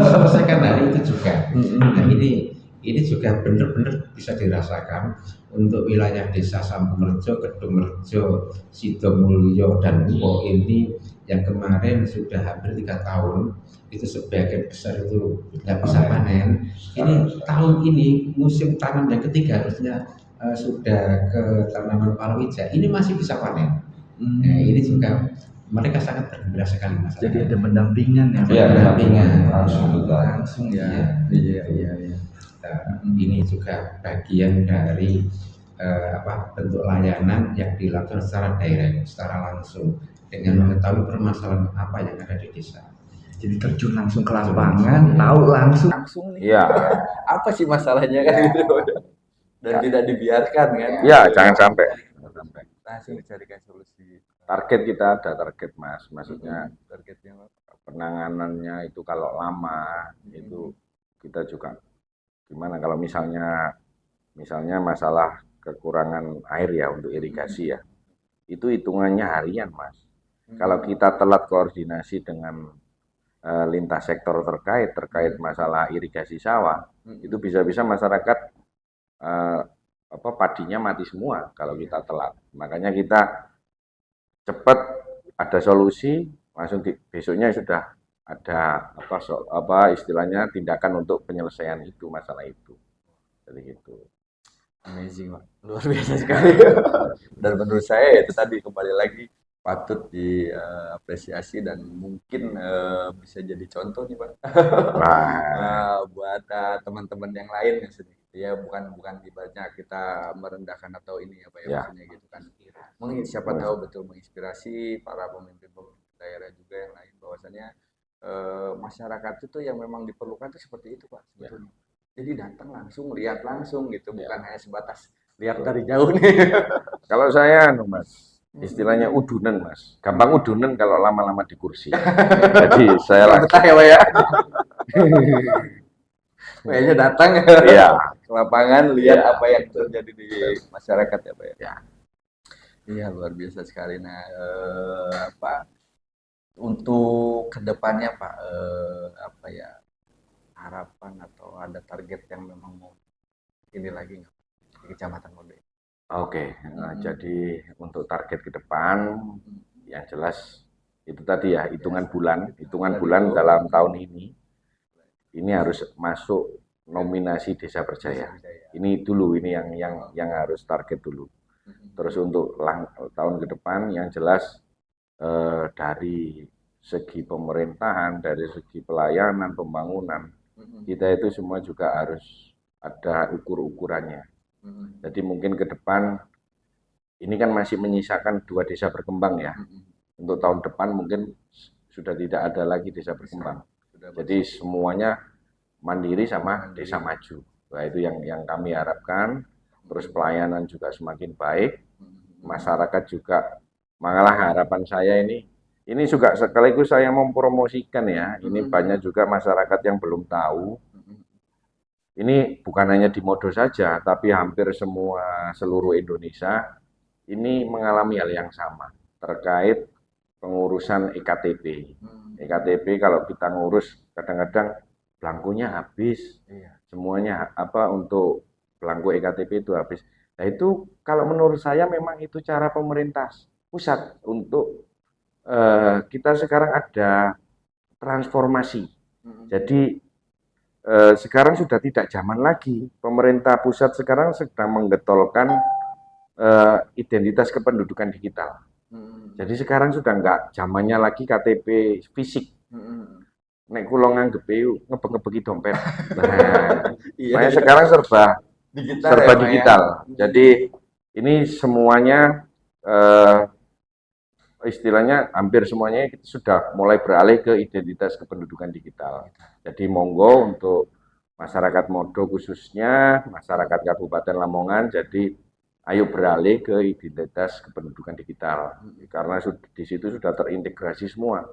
selesaikan hari itu juga. Nah ini juga benar-benar bisa dirasakan untuk wilayah desa Sambungrejo, Kedungrejo, Sidomulyo dan Upo ini yang kemarin sudah hampir 3 tahun itu sebagian besar itu tidak bisa panen. Ini tahun ini musim tanam yang ketiga harusnya sudah ke tanaman palawija, ini masih bisa panen. Nah, ini juga mereka sangat bergembira sekali Mas. Jadi ada pendampingan ya. Iya, pendampingan langsung ya. Iya. Ini juga bagian dari bentuk layanan yang dilakukan secara direct, secara langsung dengan mengetahui permasalahan apa yang ada di desa. Jadi terjun langsung ke lapangan, tahu langsung nih. Iya. Apa sih masalahnya kan gitu. Dan tidak dibiarkan kan. Iya, jangan sampai. Langsung dicarikan solusi. Target kita ada target Mas, maksudnya Targetnya penanganannya itu kalau lama itu kita juga gimana kalau misalnya masalah kekurangan air ya untuk irigasi ya, itu hitungannya harian Mas. Kalau kita telat koordinasi dengan lintas sektor terkait masalah irigasi sawah, itu bisa-bisa masyarakat padinya mati semua kalau kita telat. Makanya kita cepat ada solusi, langsung besoknya sudah ada istilahnya tindakan untuk penyelesaian itu masalah itu. Jadi gitu. amazing Pak, luar biasa sekali. Dan menurut saya itu tadi kembali lagi patut diapresiasi dan mungkin bisa jadi contoh nih Pak. Buat teman-teman yang lain maksudnya gitu ya, bukan ibaratnya kita merendahkan atau ini apa ya maksudnya gitu kan. Siapa tahu betul menginspirasi para pemimpin daerah juga yang lain bahwasannya masyarakat itu yang memang diperlukan itu seperti itu Pak sebetulnya. Jadi datang langsung, lihat langsung gitu, bukan hanya sebatas lihat dari jauh nih. Kalau saya Mas, istilahnya udunan Mas, gampang udunan kalau lama-lama di kursi. Jadi saya betah ya Pak ya. Kayaknya datang ya ke lapangan lihat apa yang terjadi di masyarakat ya Pak ya. Iya luar biasa sekali. Nah untuk kedepannya Pak harapan atau ada target yang memang mau ini lagi nggak di Kecamatan Modo? Oke. Jadi untuk target ke depan yang jelas itu tadi ya hitungan bulan dalam tahun ini harus masuk nominasi Desa Berjaya. Ini dulu ini yang harus target dulu. Terus untuk tahun ke depan yang jelas dari segi pemerintahan, dari segi pelayanan, pembangunan, kita itu semua juga harus ada ukur-ukurannya. Jadi mungkin ke depan ini kan masih menyisakan 2 desa berkembang ya. Untuk tahun depan mungkin sudah tidak ada lagi desa berkembang. Jadi semuanya mandiri sama desa maju. Nah, itu yang kami harapkan. Terus pelayanan juga semakin baik. Masyarakat juga Malah harapan saya ini juga sekaligus saya mempromosikan ya. Ini banyak juga masyarakat yang belum tahu. Ini bukan hanya di Modo saja, tapi hampir semua seluruh Indonesia ini mengalami hal yang sama terkait pengurusan EKTP. EKTP kalau kita ngurus kadang-kadang belangkunya habis, semuanya apa untuk belangku EKTP itu habis. Nah itu kalau menurut saya memang itu cara pemerintah pusat untuk kita sekarang ada transformasi. Jadi sekarang sudah tidak zaman lagi. Pemerintah pusat sekarang sedang menggetolkan identitas kependudukan digital. Jadi sekarang sudah enggak zamannya lagi KTP fisik. Nek kula nganggep ngebek-ngebeki dompet. Nah, makanya sekarang serba digital. Jadi ini semuanya istilahnya hampir semuanya kita sudah mulai beralih ke identitas kependudukan digital. Jadi monggo untuk masyarakat Modo khususnya, masyarakat Kabupaten Lamongan, jadi ayo beralih ke identitas kependudukan digital. Karena di situ sudah terintegrasi semua.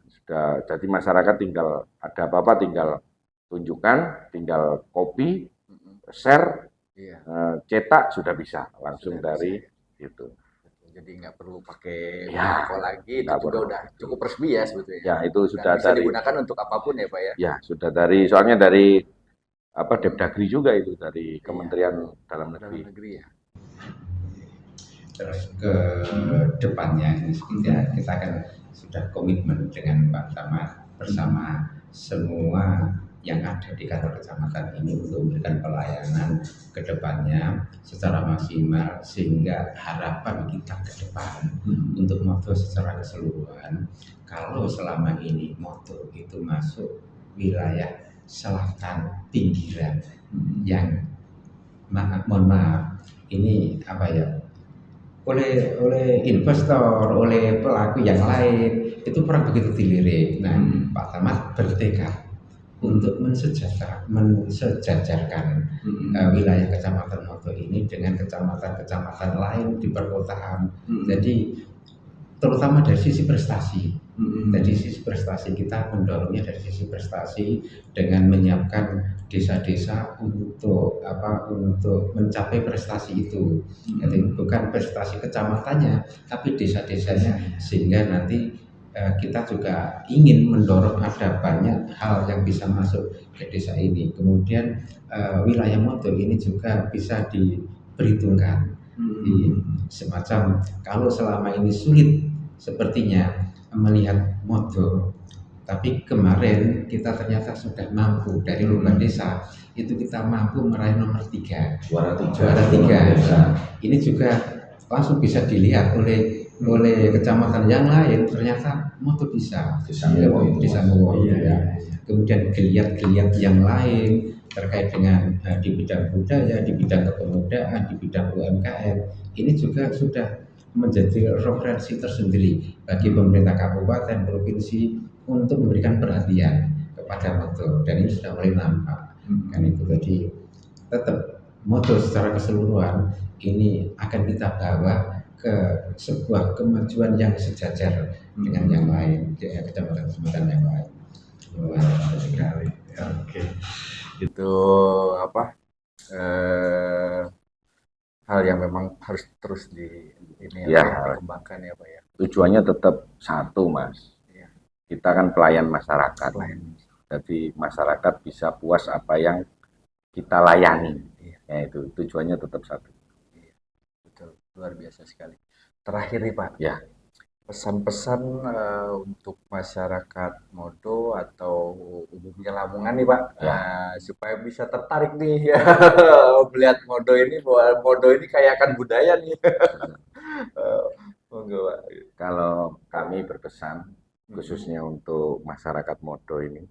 Sudah, jadi masyarakat tinggal ada apa-apa tinggal tunjukkan, tinggal copy, share, cetak sudah bisa langsung dari itu. Jadi nggak perlu pakai Ya, belangko lagi, itu nggak juga perlu. udah cukup resmi ya sebetulnya. Ya, itu Dan sudah bisa dari digunakan untuk apapun ya Pak ya. ya, sudah dari soalnya dari apa Depdagri juga itu dari Kementerian Dalam Dalam Negeri. negeri ya. Terus ke depannya ini sebenarnya kita akan sudah komitmen dengan Pak Camat bersama semua yang ada di kantor kecamatan ini untuk memberikan pelayanan ke depannya secara maksimal, sehingga harapan kita ke depan untuk Modo secara keseluruhan, kalau selama ini Modo itu masuk wilayah selatan pinggiran yang mohon maaf ini apa ya, oleh investor, oleh pelaku yang lain itu kurang begitu dilirik. Nah, Pak Camat bertekad untuk mensejajarkan wilayah Kecamatan Modo ini dengan kecamatan-kecamatan lain di perkotaan. Jadi terutama dari sisi prestasi. Dari sisi prestasi kita mendorongnya dari sisi prestasi dengan menyiapkan desa-desa untuk untuk mencapai prestasi itu. Jadi bukan prestasi kecamatannya, tapi desa-desanya, sehingga nanti kita juga ingin mendorong ada banyak hal yang bisa masuk ke desa ini. Kemudian wilayah Modo ini juga bisa diperhitungkan. Semacam kalau selama ini sulit sepertinya melihat Modo, tapi kemarin kita ternyata sudah mampu dari lomba desa itu kita mampu meraih nomor 3 juara 3. Ini juga langsung bisa dilihat oleh kecamatan yang lain, ternyata Modo bisa mewakili ya. Kemudian geliat-geliat yang lain terkait dengan di bidang budaya, di bidang kepemudaan, di bidang UMKM, ini juga sudah menjadi referensi tersendiri bagi pemerintah kabupaten, provinsi untuk memberikan perhatian kepada Modo, dan ini sudah mulai nampak. Kan itu jadi tetap Modo secara keseluruhan ini akan kita bawa ke sebuah kemajuan yang sejajar dengan yang lain, kecamatan-kecamatan yang lain. Sekali. Oke. Itu apa? Hal yang memang harus terus dikembangkan ya Pak ya. Tujuannya tetap satu, Mas. Kita kan pelayan masyarakat. Jadi masyarakat bisa puas apa yang kita layani. Ya itu tujuannya tetap satu. Betul, luar biasa sekali. Terakhir nih Pak, ya, pesan-pesan untuk masyarakat Modo atau umumnya Lamongan nih Pak, supaya bisa tertarik nih ya, melihat Modo ini, bahwa Modo ini kayak akan budaya nih. Monggo Pak. Kalau kami berpesan khususnya untuk masyarakat Modo ini,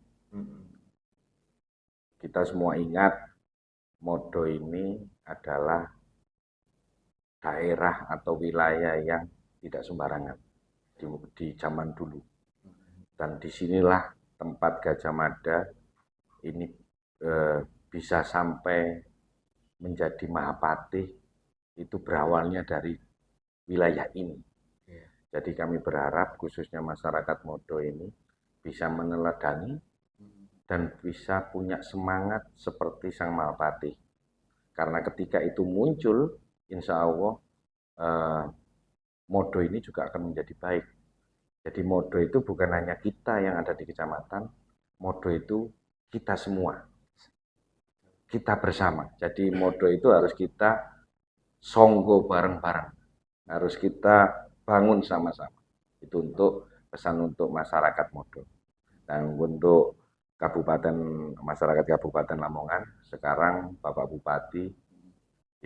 kita semua ingat Modo ini adalah daerah atau wilayah yang tidak sembarangan di zaman dulu, dan disinilah tempat Gajah Mada ini bisa sampai menjadi Mahapatih itu berawalnya dari wilayah ini. Jadi kami berharap khususnya masyarakat Modo ini bisa meneladani dan bisa punya semangat seperti Sang Mahapati. Karena ketika itu muncul, insya Allah Modo ini juga akan menjadi baik. Jadi Modo itu bukan hanya kita yang ada di kecamatan, Modo itu kita semua, kita bersama. Jadi Modo itu harus kita songgo bareng-bareng, harus kita bangun sama-sama. Itu untuk pesan untuk masyarakat Modo. Dan untuk masyarakat Kabupaten Lamongan, sekarang Bapak Bupati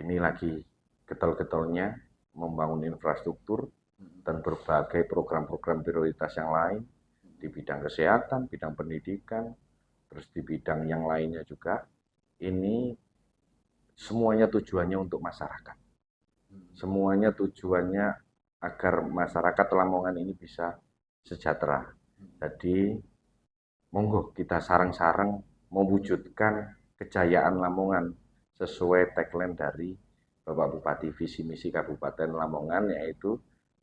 ini lagi getol-getolnya membangun infrastruktur dan berbagai program-program prioritas yang lain di bidang kesehatan, bidang pendidikan, terus di bidang yang lainnya juga. Ini semuanya tujuannya untuk masyarakat. Semuanya tujuannya agar masyarakat Lamongan ini bisa sejahtera. Jadi monggo kita sarang-sarang mewujudkan kejayaan Lamongan sesuai tagline dari Bapak Bupati visi misi Kabupaten Lamongan, yaitu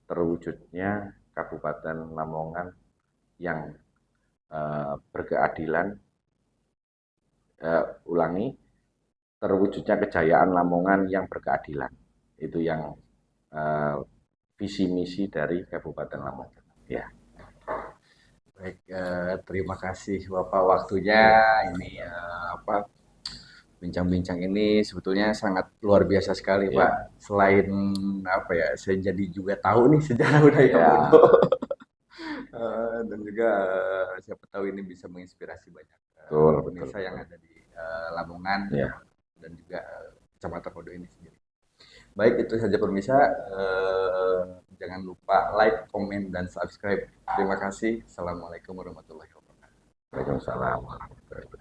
terwujudnya Kabupaten Lamongan yang berkeadilan, terwujudnya kejayaan Lamongan yang berkeadilan. Itu yang visi misi dari Kabupaten Lamongan. Ya. Baik, terima kasih Bapak waktunya. Ini bincang-bincang ini sebetulnya sangat luar biasa sekali, Ya. Pak. Selain saya jadi juga tahu nih sejarah budaya Ya. Modo. Dan juga siapa tahu ini bisa menginspirasi banyak pemirsa yang ada di Lamongan Ya. dan juga Kecamatan Modo ini sendiri. Baik, itu saja pemirsa. Jangan lupa like, komen, dan subscribe. Terima kasih. Assalamualaikum warahmatullahi wabarakatuh. Waalaikumsalam warahmatullahi wabarakatuh.